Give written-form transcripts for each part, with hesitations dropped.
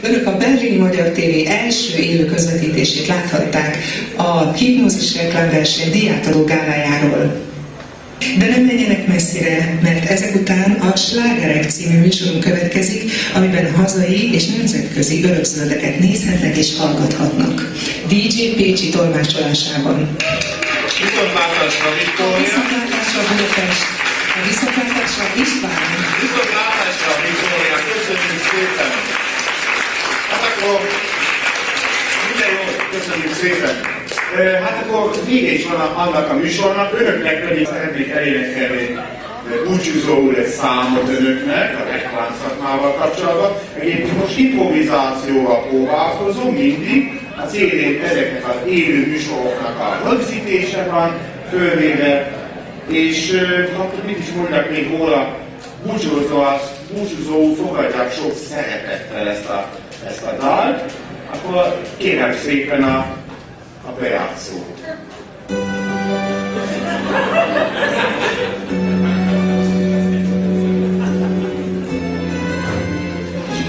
Önök a Berlini Magyar TV első élő közvetítését láthatták a hipnózis reklámverseny díjátadó gálájáról. De nem menjenek messzire, mert ezek után a Slágerek című műsorunk következik, amiben hazai és nemzetközi örökzöldeket nézhetnek és hallgathatnak. DJ Pécsi tolmácsolásában. Viszontlátásra Viktória! Viszontlátásra Budapest! Viszontlátásra István! Viszontlátásra Viktória! Köszönjük szépen! Hát akkor minden jó, köszönjük szépen! Hát akkor vége is van annak a műsornak, önöknek pedig szeretnék elénekelni búcsúzó úr egy számot önöknek a reklámszakmával kapcsolatban. Egyébként most improvizációval próbálkozom mindig, a CD-n ezeknek az élő műsoroknak a rögzítése van fölvéve, és akkor mit is mondják még róla, búcsúzó úr, fogadják sok szeretettel ezt a dalt, akkor kérem szépen a bejátszót.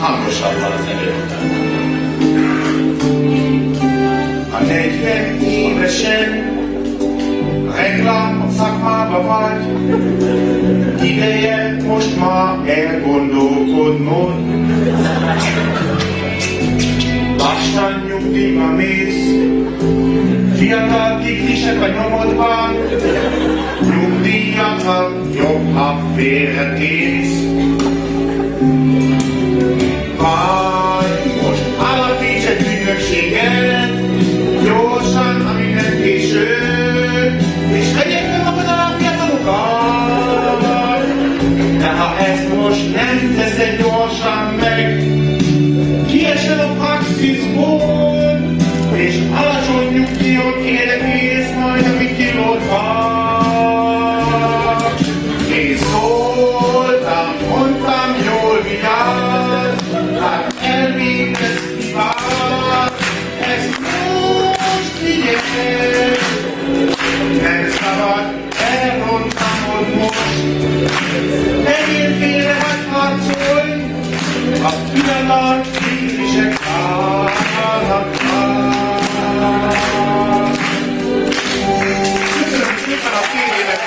Hangosabban az előtt. A 40 évesen reklám szakmába vagy, ideje most már elgondolkodnod. Lassan nyugdíjba mész, fiatal kiklisek a nyomodban, nyugdíjaknak jobb, ha félretész. Vagy most alapíts egy ügynökséget, gyorsan, ami nem késő, és vegyek fel magadra a fiatalokat. De ha ezt most nem teszed gyorsan meg, kiesel a praxisból, és alacsony nyugdíjon érekész majd, amíg kilót van. Én szóltam, mondtam, jól vigyázz, hát elvégez hibát, ezt most figyelj. Nem szabad elrontanod most, legyél félre, hát harcolj, a fiatal kiklisek állhatnak. Köszönöm szépen a fél évet,